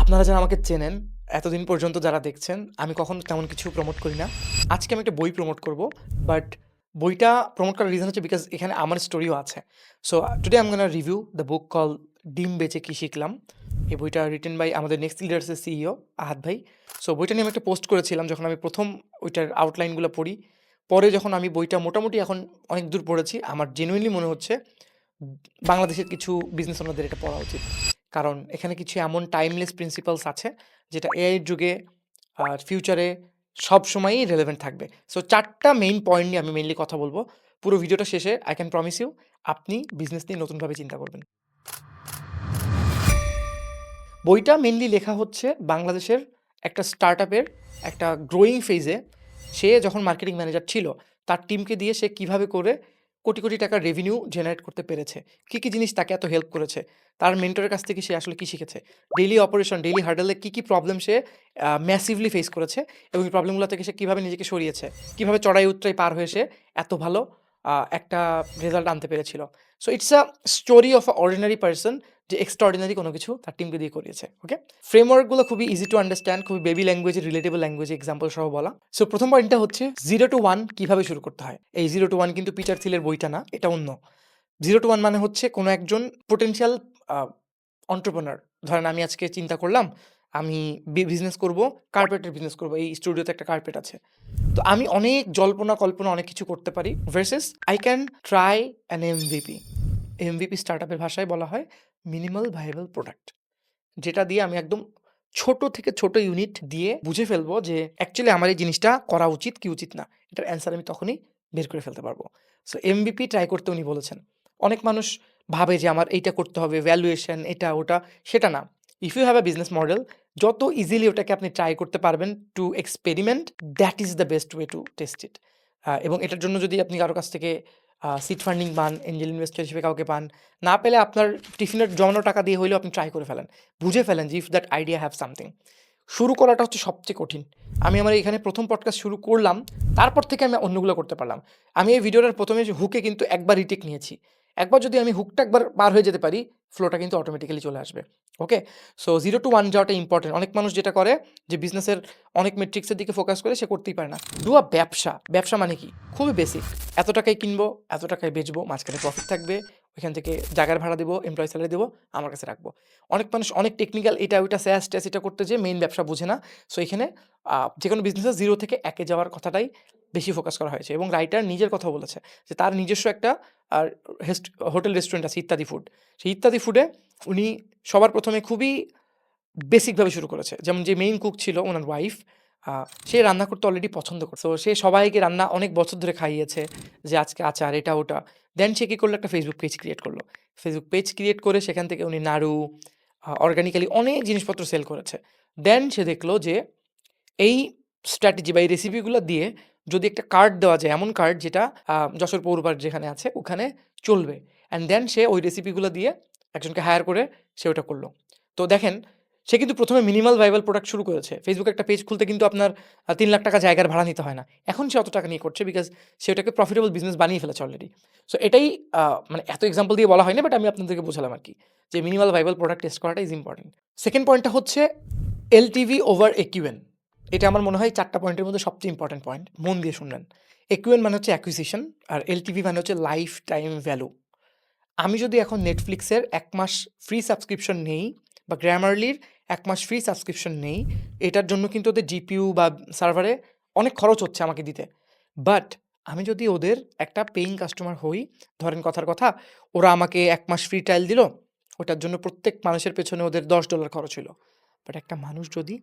আপনারা যারা আমাকে চেনেন, এতদিন পর্যন্ত যারা দেখছেন, আমি কখনো তেমন কিছু প্রমোট করি না। আজকে আমি একটা বই প্রমোট করব। বাট বইটা প্রমোট করার রিজন হচ্ছে বিকজ এখানে আমার স্টোরিও আছে। So today I am gonna review the book call 'ডিম বেচে কি শিখলাম'। এই বইটা রিটেন বাই আমাদের নেক্সট লিডার্স এর সিইও আহাদ ভাই। সো বইটা নিয়ে আমি একটা পোস্ট করেছিলাম যখন আমি ১ম ওইটার আউটলাইনগুলো পড়ি। পরে যখন আমি বইটা মোটামুটি এখন অনেক দূর পড়েছি, আমার জেনুইনলি মনে হচ্ছে বাংলাদেশের কিছু বিজনেস ওনারদের এটা পড়া উচিত। কারণ এখানে কিছু এমন টাইমলেস প্রিন্সিপালস আছে যেটা এআই এর যুগে আর ফিউচারে সবসময়ই রেলেভেন্ট থাকবে। সো ৪ টা মেইন পয়েন্ট নিয়ে আমি মেইনলি কথা বলব। পুরো ভিডিওটা শেষে আই ক্যান প্রমিস ইউ আপনি বিজনেস নিয়ে নতুনভাবে চিন্তা করবেন। বইটা মেইনলি লেখা হচ্ছে বাংলাদেশের একটা স্টার্টআপের একটা গ্রোয়িং ফেজে সে যখন মার্কেটিং ম্যানেজার ছিল, তার টিমকে দিয়ে সে কিভাবে করে কোটি, কোটি টাকার রেভিনিউ জেনারেট করতে পেরেছে। কি জিনিস তাকে এত হেল্প করেছে। তার মেন্টরের কাছ থেকে সে আসলে কি শিখেছে। ডেইলি অপারেশন, ডেইলি হার্ডেলে কি প্রবলেম সে ম্যাসিভলি ফেস করেছে এবং এই প্রবলেমগুলো থেকে সে কিভাবে নিজেকে সরিয়েছে। কিভাবে চড়াই উতরাই পার হয়ে সে এত ভালো একটা রেজাল্ট আনতে পেরেছিল। So it's a story of a ordinary person যে এক্সট্রাঅর্ডিনারি কোনো কিছু তার টিমকে দিয়ে করিয়েছে। ওকে? ফ্রেমওয়ার্কগুলো খুবই ইজি টু আন্ডারস্ট্যান্ড, খুবই বেবি ল্যাঙ্গুয়েজে, রিলেটেবল ল্যাঙ্গুয়েজে এক্সাম্পল সহ বলা। সো ১ম পয়েন্টটা হচ্ছে 0 to 1 কিভাবে শুরু করতে হয়। এই 0 to 1 কিন্তু পিটার থিলের বইটা না, এটা অন্য। 0 to 1 মানে হচ্ছে কোনো একজন পোটেনশিয়াল আ এন্টারপ্রেনার। ধরেন আমি আজকে চিন্তা করলাম আমি বিজনেস করব, কার্পেটের বিজনেস করব। এই স্টুডিওতে একটা কার্পেট আছে। তো আমি অনেক জল্পনা কল্পনা অনেক কিছু করতে পারি versus I can try an MVP. MVP স্টার্টআপের ভাষায় বলা হয় মিনিমাল ভায়াবল প্রোডাক্ট। যেটা দিয়ে আমি একদম ছোট থেকে ছোট ইউনিট দিয়ে বুঝে ফেলবো যে অ্যাকচুয়ালি আমার এই জিনিসটা করা উচিত কি উচিত না। এটার অ্যান্সার আমি তখনই বের করে ফেলতে পারবো। সো এমভিপি ট্রাই করতে উনি বলেছেন। অনেক মানুষ ভাবে যে আমার এইটা করতে হবে, ভ্যালুয়েশন এটা ওটা, সেটা না। If you have a business model, যত ইজিলি ওটাকে আপনি ট্রাই করতে পারবেন to experiment, that is the best way to test it. এবং এটার জন্য যদি আপনি কারো কাছ থেকে সিড ফান্ডিং পান, এঞ্জেল ইনভেস্টর হিসেবে কাউকে পান, না পেলে আপনার টিফিনের জমানো টাকা দিয়ে হইলেও আপনি ট্রাই করে ফেলেন। বুঝে ফেলেন যে if that idea have something. শুরু করাটা হচ্ছে সবচেয়ে কঠিন। আমি আমার এখানে ১ম পডকাস্ট শুরু করলাম, তারপর থেকে আমি অন্যগুলো করতে পারলাম। আমি এই ভিডিওটার ১ম এ হুকে কিন্তু একবার রিটেক নিয়েছি। একবার যদি আমি হুকটা একবার পার হয়ে যেতে পারি, ফ্লোটা কিন্তু অটোমেটিক্যালি চলে আসবে। ওকে? সো 0 to 1 যাওয়াটা ইম্পোর্টেন্ট। অনেক মানুষ যেটা করে যে বিজনেসের অনেক মেট্রিক্সের দিকে ফোকাস করে সে করতেই পারে না। ডু আ ব্যবসা। ব্যবসা মানে কি? খুবই বেসিক। এত টাকায় কিনবো, এত টাকায় বেচবো, মাঝখানে প্রফিট থাকবে। ওইখান থেকে জায়গার ভাড়া দেবো, এমপ্লয়ি স্যালারি দেবো, আমার কাছে রাখবো। অনেক মানুষ অনেক টেকনিক্যাল এটা ওইটা স্যাস-ট্যাস এটা করতে যেয়ে মেইন ব্যবসা বুঝে না। সো এখানে যেকোনো বিজনেসে 0 থেকে 1 এ যাওয়ার কথাটাই বেশি ফোকাস করা হয়েছে এবং রাইটার নিজের কথাও বলেছে যে তার নিজস্ব একটা আর হোটেল রেস্টুরেন্ট আছে ইত্যাদি ফুড। সেই ইত্যাদি ফুডে উনি সবার ১ম এ খুবই বেসিকভাবে শুরু করেছে। যেমন যে মেইন কুক ছিল উনার ওয়াইফ, আ সে রান্না করতে অলরেডি পছন্দ করত। সো সে সবাইকে রান্না অনেক বছর ধরে খাইয়েছে যে আজকে আচার এটা ওটা। দেন সে কি করলো একটা ফেসবুক পেজ ক্রিয়েট করলো। ফেসবুক পেজ ক্রিয়েট করে সেখান থেকে উনি নাড়ু, অর্গানিক্যালি অনেক জিনিসপত্র সেল করেছে। দেন সে দেখলো যে এই স্ট্র্যাটেজি বা এই রেসিপিগুলো দিয়ে যদি একটা কার্ড দেওয়া যায়, এমন কার্ড যেটা যশোর পৌরপাড় যেখানে আছে ওখানে চলবে। অ্যান্ড দেন সে ওই রেসিপিগুলো দিয়ে একজনকে হায়ার করে সে ওটা করলো। তো দেখেন সে কিন্তু ১ম এ মিনিমাল ভায়াবল প্রোডাক্ট শুরু করেছে। ফেসবুকে একটা পেজ খুলতে কিন্তু আপনার ৳৩,০০,০০০ জায়গার ভাড়া নিতে হয় না। এখন সে অত টাকা নিয়ে করছে বিকজ সে ওটাকে প্রফিটেবল বিজনেস বানিয়ে ফেলেছে অলরেডি। সো এটাই আ মানে এত এক্সাম্পল দিয়ে বলা হয়নি বাট আমি আপনাদেরকে বোঝালাম আরকি। যে মিনিমাল ভায়াবল প্রোডাক্ট টেস্ট করাটা ইজ ইম্পোর্টেন্ট। 2nd পয়েন্টটা হচ্ছে এলটিভি ওভার একিউএন। এটা আমার মনে হয় ৪ টা পয়েন্টের মধ্যে সবচেয়ে ইম্পোর্টেন্ট পয়েন্ট। মন দিয়ে শুনবেন। একিউএন মানে হচ্ছে অ্যাকুইজিশন আর এলটিভি মানে হচ্ছে লাইফ টাইম ভ্যালু। আমি যদি এখন Netflix এর ১ মাস ফ্রি সাবস্ক্রিপশন নেই বা Grammarly-র ১ মাস ফ্রি সাবস্ক্রিপশন নেই, এটার জন্য কিন্তু ওদের জিপিইউ বা সার্ভারে অনেক খরচ হচ্ছে আমাকে দিতে। বাট আমি যদি ওদের একটা পেইং কাস্টমার হই, ধরেন কথার কথা, ওরা আমাকে ১ মাস ফ্রি ট্রায়াল দিল, ওটার জন্য প্রত্যেক মানুষের পেছনে ওদের $১০ খরচ হইলো। বাট একটা মানুষ যদি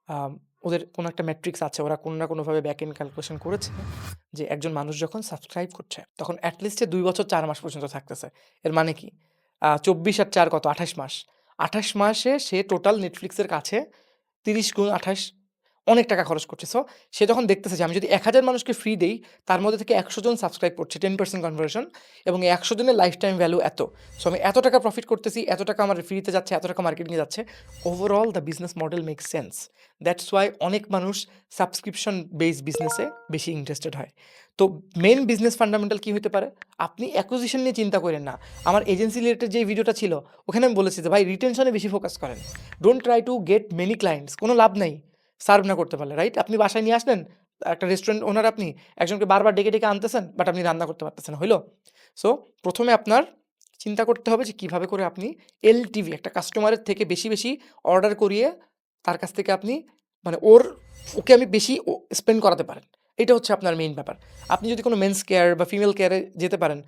আম ওদের কোনো একটা মেট্রিক্স আছে, ওরা কোনো না কোনোভাবে ব্যাক এন্ড ক্যালকুলেশন করেছে যে একজন মানুষ যখন সাবস্ক্রাইব করছে, তখন এট লিস্ট ২ বছর ৪ মাস পর্যন্ত থাকতেছে। এর মানে কি? ২৪ আর ৪ কত? ২৮ মাস। ২৮ মাসে সে টোটাল Netflix এর কাছে ৩০ গুণ ২৮ অনেক টাকা খরচ করছে। সো সে যখন দেখতেছে যে আমি যদি ১,০০০ মানুষকে ফ্রি দেই, তার মধ্যে থেকে ১০০ জন সাবস্ক্রাইব করছে, 10% কনভার্সন, এবং এই ১০০ জনের লাইফ টাইম ভ্যালু এত। সো আমি এত টাকা প্রফিট করতেছি, এত টাকা আমার ফ্রিতে যাচ্ছে, এত টাকা মার্কেটিংয়ে যাচ্ছে। Overall the business model makes sense. That's why অনেক মানুষ সাবস্ক্রিপশন বেসড বিজনেসে বেশি ইন্টারেস্টেড হয়। তো মেইন বিজনেস ফান্ডামেন্টাল কি হতে পারে? আপনি অ্যাকুইজিশন নিয়ে চিন্তা করেন না। আমার এজেন্সি রিলেটেড যে ভিডিওটা ছিল, ওখানে আমি বলেছি যে ভাই রিটেনশনে বেশি ফোকাস করেন। Don't try to get many clients, কোনো লাভ নাই সার্ভ না করতে পারলে, রাইট? আপনি বাসায় নিয়ে আসলেন, একটা রেস্টুরেন্ট ওনার আপনি, একজনকে বারবার ডেকে ডেকে আনতেছেন, বাট আপনি রান্না করতে পারতেছেন না, হইলো? সো প্রথমে আপনার চিন্তা করতে হবে যে কীভাবে করে আপনি এলটিভি, একটা কাস্টমারের থেকে বেশি বেশি অর্ডার করিয়ে তার কাছ থেকে আপনি মানে ওকে আমি বেশি স্পেন্ড করাতে পারেন। এটা হচ্ছে আপনার মেইন ব্যাপার। আপনি যদি কোনো মেন্স কেয়ার বা ফিমেল কেয়ারে যেতে পারেন,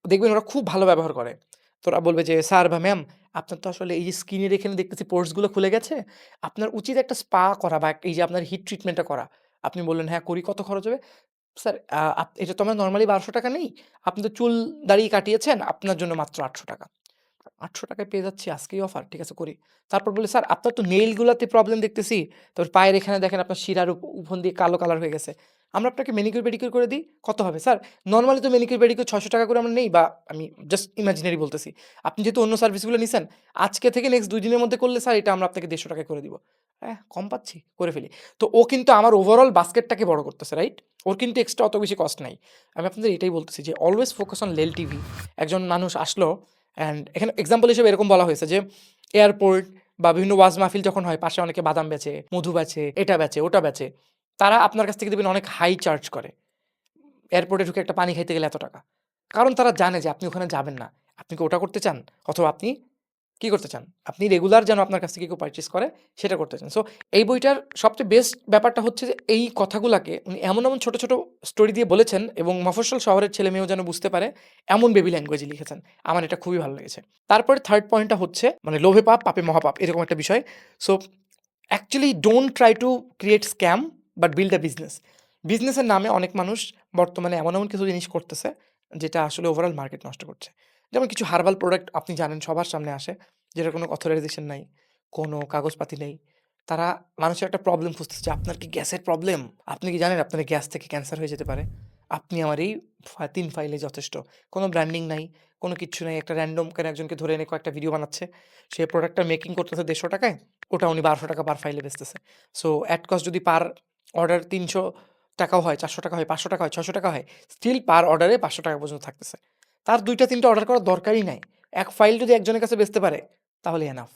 দেখবেন ওরা খুব ভালো ব্যবহার করে। তো ওরা বলবে যে, "স্যার বা ম্যাম, আপনার তো আসলে এই যে স্কিনের এখানে দেখতেছি পোর্সগুলো খুলে গেছে। আপনার উচিত একটা স্পা করা বা এই যে আপনার হিট ট্রিটমেন্টটা করা।" আপনি বললেন, "হ্যাঁ, করি। কত খরচ হবে?" "স্যার, এটা তো আমরা নরমালি ৳১২০০ নেই। আপনি তো চুল দাড়ি কাটিয়েছেন, আপনার জন্য মাত্র ৳৮০০।" ৳৮০০ পেয়ে যাচ্ছি, আজকেই অফার। ঠিক আছে, করি। তারপর বলে, "স্যার, আপনার তো নেইল গুলাতে প্রবলেম দেখতেছি। তারপর পায়ের এখানে দেখেন আপনার শিরার উপন দিয়ে কালো কালার হয়ে গেছে। আমরা আপনাকে ম্যানিকিউর পেডিকিউর করে দিই। কত হবে?" "স্যার, নরমালি তো ম্যানিকিউর পেডিকিউর ৳৬০০ করে আমরা নেই, বা আমি জাস্ট ইমাজিনারি বলতেছি। আপনি যেহেতু অন্য সার্ভিসগুলো নিছেন, আজকে থেকে নেক্সট ২ দিনের মধ্যে করলে স্যার এটা আমরা আপনাকে ৳১৫০ করে দিব।" হ্যাঁ, কম পাচ্ছি, করে ফেলি। তো ও কিন্তু আমার ওভারঅল বাস্কেটটাকে বড় করতেছে, রাইট? ওর কিন্তু এক্সট্রা অত বেশি কস্ট নাই। আমি আপনাদের এটাই বলতেছি যে অলওয়েজ ফোকাস অন লেলটিভি। একজন মানুষ আসলো, অ্যান্ড এখানে এক্সাম্পল হিসেবে এরকম বলা হয়েছে যে এয়ারপোর্ট বা বিভিন্ন ওয়াজ মাহফিল যখন হয়, পাশে অনেকে বাদাম বেচে, মধু বেচে, এটা বেচে, ওটা বেচে। তারা আপনার কাছ থেকে দেখবেন অনেক হাই চার্জ করে। এয়ারপোর্টে ঢুকে একটা পানি খাইতে গেলে এত টাকা। কারণ তারা জানে যে আপনি ওখানে যাবেন না। আপনি কি ওটা করতে চান? অথবা আপনি কি করতে চান? আপনি রেগুলার যেন আপনার কাছ থেকে কেউ পারচেজ করে, সেটা করতে চান। সো এই বইটার সবচেয়ে বেস্ট ব্যাপারটা হচ্ছে যে এই কথাগুলাকে উনি এমন, এমন ছোট, ছোট স্টোরি দিয়ে বলেছেন, এবং মফস্বল শহরের ছেলেমেয়েও যেন বুঝতে পারে, এমন বেবি ল্যাঙ্গুয়েজে লিখেছেন। আমার এটা খুবই ভালো লেগেছে। তারপরে 3rd পয়েন্টটা হচ্ছে মানে লোভে পাপ, পাপে মহাপাপ, এরকম একটা বিষয়। So actually don't try to create scam, but build a business. বিজনেসের নামে অনেক মানুষ বর্তমানে এমন, এমন কিছু জিনিস করতেছে, যেটা আসলে ওভারঅল মার্কেট নষ্ট করছে। যেমন কিছু হার্বাল প্রোডাক্ট আপনি জানেন সবার সামনে আসে, যেটার কোনো অথরাইজেশন নাই, কোনো কাগজপাতি নেই। তারা মানুষের একটা প্রবলেম খুঁজতেছে যে, আপনার কি গ্যাসের প্রবলেম? আপনি কি জানেন আপনার গ্যাস থেকে ক্যান্সার হয়ে যেতে পারে? আপনি আমার এই ৩ ফাইলে যথেষ্ট। কোনো ব্র্যান্ডিং নাই, কোনো কিচ্ছু নাই। একটা র্যান্ডম করে একজনকে ধরে এনে কয়েকটা ভিডিও বানাচ্ছে। সে প্রোডাক্টটা মেকিং করতেছে ৳১৫০, ওটা উনি ৳১২০০ পার ফাইলে বেচতেছে। সো এড কস্ট যদি পার অর্ডার ৳৩০০ হয়, ৳৪০০ হয়, ৳৫০০ হয়, ৳৬০০ হয়, স্টিল পার অর্ডারে ৳৫০০ পর্যন্ত থাকতেছে। তার ২ টা ৩ টা অর্ডার করার দরকারই নাই। এক ফাইল যদি একজনের কাছে বেচতে পারে, তাহলে এনাফ।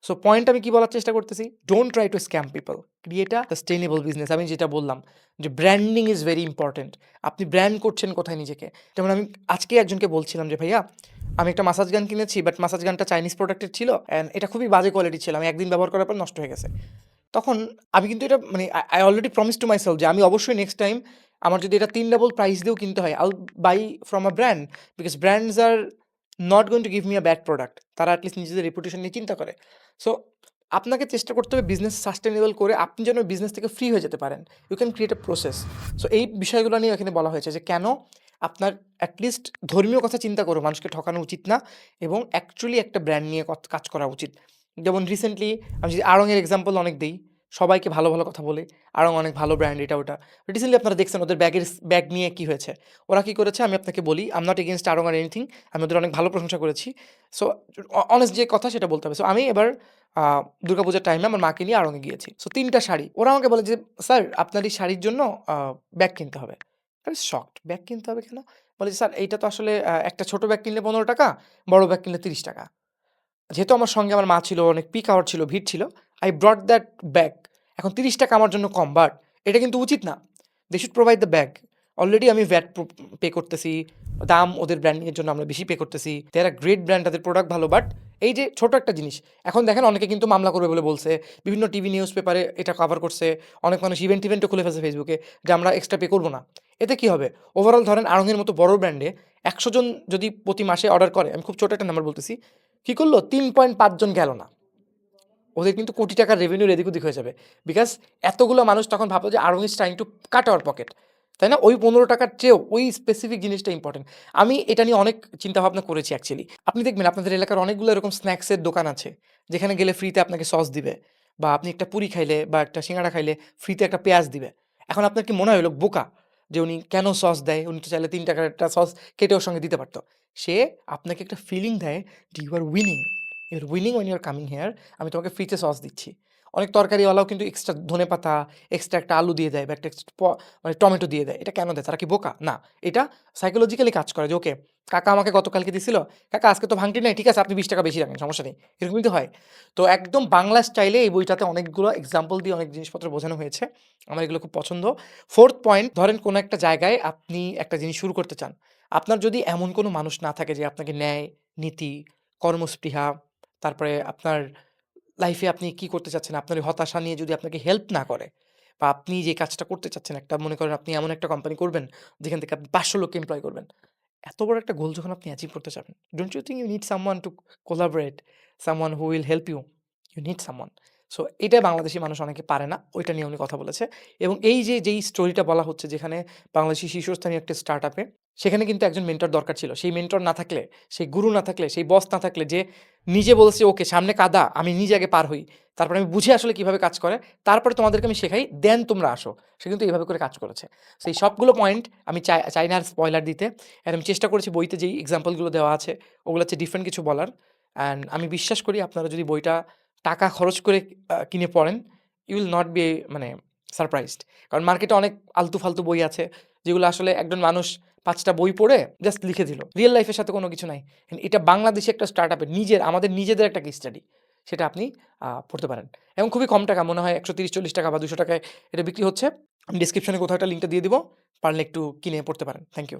সো পয়েন্ট আমি কি বলার চেষ্টা করতেছি? Don't try to scam people. Create a sustainable business. আমি যেটা বললাম যে ব্র্যান্ডিং ইজ ভেরি ইম্পোর্টেন্ট। আপনি ব্র্যান্ড করছেন কোথায় নিজেকে? যেমন আমি আজকেই একজনকে বলছিলাম যে, "ভাইয়া, আমি একটা মাসাজ গান কিনেছি, বাট মাসাজ গানটা চাইনিজ প্রোডাক্টের ছিল, অ্যান্ড এটা খুবই বাজে কোয়ালিটির ছিল। আমি একদিন ব্যবহার করার পর নষ্ট হয়ে গেছে।" তখন আমি কিন্তু এটা মানে I already promise to myself যে আমি অবশ্যই নেক্সট টাইম আমার যদি এটা ৩ ডাবল প্রাইস দিয়েও কিনতে হয়, I will buy from a brand, because brands are not going to give me a bad product. তারা এটলিস্ট নিজেদের রেপুটেশন নিয়ে চিন্তা করে। সো আপনাকে চেষ্টা করতে হবে বিজনেস সাস্টেনেবল করে আপনি যেন বিজনেস থেকে ফ্রি হয়ে যেতে পারেন। You can create a process. So এই বিষয়গুলো নিয়ে এখানে বলা হয়েছে যে কেন আপনার এটলিস্ট ধর্মীয় কথা চিন্তা করে মানুষকে ঠকানো উচিত না, এবং অ্যাকচুয়ালি একটা ব্র্যান্ড নিয়ে কাজ করা উচিত। যেমন রিসেন্টলি আমি যদি আড়ং-এর এক্সাম্পল অনেক দেই, সবাইকে ভালো, ভালো কথা বলে, আড়ং অনেক ভালো ব্র্যান্ড, এটা ওটা। রিসেন্টলি আপনারা দেখছেন ওদের ব্যাগ নিয়ে কি হয়েছে। ওরা কি করেছে আমি আপনাকে বলি, আই এম নট এগেইনস্ট আড়ং আর এনিথিং। আমি ওদের অনেক ভালো প্রশংসা করেছি। সো অনেস্ট যে কথা সেটা বলতে হবে। সো আমি এবার আ দুর্গাপূজার টাইমে আমার মাকে নিয়ে আড়ং-এ গিয়েছি। সো ৩ টা শাড়ি। ওরা আমাকে বলে যে, "স্যার, আপনার এই শাড়ির জন্য আ ব্যাগ কিনতে হবে।" আমি শকড। ব্যাগ কিনতে হবে কেন? বলে যে, "স্যার, এইটা তো আসলে একটা ছোট ব্যাগ কিনলে ৳১৫, বড় ব্যাগ কিনলে ৳৩০।" যেহেতু আমার সঙ্গে আমার মা ছিল, অনেক পিক আওয়ার ছিল, ভিড় ছিল। I brought that bag. এখন ৳৩০ আমার জন্য কম, বাট এটা কিন্তু উচিত না। They should provide the bag. Already আমি ভ্যাট পে করতেছি। দাম ওদের ব্র্যান্ডিং এর জন্য আমরা বেশি পে করতেছি। They are a great brand, তাদের প্রোডাক্ট ভালো। বাট এই যে ছোট একটা জিনিস, এখন দেখেন অনেকে কিন্তু মামলা করবে বলে বলছে। বিভিন্ন টিভি নিউজ পেপারে এটা কভার করছে। অনেক মানুষ ইভেন্টও খুলে ফেলছে ফেসবুকে যে আমরা এক্সট্রা পে করব না। এতে কি হবে? ওভারঅল ধরেন আড়ং-এর মতো বড় ব্র্যান্ডে ১০০ জন যদি প্রতি মাসে অর্ডার করে, আমি খুব ছোট একটা নাম্বার বলতেছি। কি করলো? ৩.৫ জন গেল না। ওদের কিন্তু কোটি টাকার রেভিনিউর এদিক ওদিক হয়ে যাবে। বিকজ এতগুলো মানুষ তখন ভাবলো যে আড়ং is trying to cut our pocket. তাই না? ওই ৳১৫ চেয়েও ওই স্পেসিফিক জিনিসটা ইম্পোর্টেন্ট। আমি এটা নিয়ে অনেক চিন্তাভাবনা করেছি অ্যাকচুয়ালি। আপনি দেখবেন আপনাদের এলাকার অনেকগুলো এরকম স্ন্যাকসের দোকান আছে, যেখানে গেলে ফ্রিতে আপনাকে সস দিবে, বা আপনি একটা পুরি খাইলে বা একটা সিঙ্গাড়া খাইলে ফ্রিতে একটা পেঁয়াজ দিবে। এখন আপনার কি মনে হয় ওই লোক বোকা? যে উনি কেন সস দেয়? উনি তো চাইলে ৳৩ একটা সস কেটে ওর সঙ্গে দিতে পারত। সে আপনাকে একটা ফিলিং দেয় যে you are winning. You are winning when you are coming here. আমি তোমাকে ফ্রিতে সস দিচ্ছি। অনেক তরকারিওয়ালাও কিন্তু এক্সট্রা ধনেপাতা, এক্সট্রা একটা আলু দিয়ে দেয় বা একটা এক্সট্রা মানে টমেটো দিয়ে দেয়। এটা কেন দেয়? তারা কি বোকা? না। এটা সাইকোলজিক্যালি কাজ করে যে ওকে, কাকা আমাকে গতকালকে দিছিল, কাকা আজকে তো ভাঙটি নাই, ঠিক আছে আপনি ৳20 বেশি রাখেন, সমস্যা নেই। এরকমই তো হয়। তো একদম বাংলা স্টাইলে এই বইটাতে অনেকগুলো এক্সাম্পল দিয়ে অনেক জিনিসপত্র বোঝানো হয়েছে। আমার এগুলো খুব পছন্দ। 4th পয়েন্ট, ধরেন কোনো একটা জায়গায় আপনি একটা জিনিস শুরু করতে চান। আপনার যদি এমন কোনো মানুষ না থাকে যে আপনাকে ন্যায়, নীতি, কর্মস্পৃহা, তারপরে আপনার লাইফে আপনি কি করতে চাচ্ছেন, আপনার ওই হতাশা নিয়ে যদি আপনাকে হেল্প না করে বা আপনি যে কাজটা করতে চাচ্ছেন, একটা মনে করেন আপনি এমন একটা কোম্পানি করবেন যেখান থেকে আপনি ৫০০ লোককে এমপ্লয় করবেন। এত বড় একটা গোল যখন আপনি অ্যাচিভ করতে চান, don't you think you need someone to collaborate, someone who will help you? You need someone. So এটা বাংলাদেশী মানুষ অনেকে পারে না। ওইটা নিয়ে উনি কথা বলেছে। এবং এই যে যেই স্টোরিটা বলা হচ্ছে যেখানে বাংলাদেশী শীর্ষস্থানীয় একটা স্টার্টআপে, সেখানে কিন্তু একজন মেন্টর দরকার ছিল। সেই মেন্টর না থাকলে, সেই গুরু না থাকলে, সেই বস না থাকলে যে নিজে বলছে ওকে সামনে কাদা, আমি নিজে আগে পার হই। তারপরে আমি বুঝি আসলে কিভাবে কাজ করে। তারপরে তোমাদেরকে আমি শেখাই, দেন তোমরা আসো। সে কিন্তু এভাবে করে কাজ করেছে। সেই সবগুলো পয়েন্ট আমি চাই না আর স্পয়লার দিতে। আর আমি চেষ্টা করেছি বইতে যেই এক্সাম্পলগুলো দেওয়া আছে, ওগুলো হচ্ছে ডিফারেন্ট কিছু বলার। অ্যান্ড আমি বিশ্বাস করি আপনারা যদি বইটা টাকা খরচ করে কিনে পড়েন, ইউ উইল নট বি মানে সারপ্রাইজড। কারণ মার্কেটে অনেক আলতু-ফালতু বই আছে, যেগুলো আসলে একজন মানুষ ৫ টা বই পড়ে জাস্ট লিখে দিল। রিয়াল লাইফের সাথে কোনো কিছু নাই। এটা বাংলাদেশে একটা স্টার্টআপের আমাদের নিজেদের একটা কেস স্টাডি। সেটা আপনি পড়তে পারেন। এবং খুবই কম টাকা, মনে হয় ৳১৩০-৪০ বা ৳২০০ এটা বিক্রি হচ্ছে। আমি ডেসক্রিপশনে কোথাও একটা লিঙ্কটা দিয়ে দিব। পারলে একটু কিনে পড়তে পারেন। Thank you.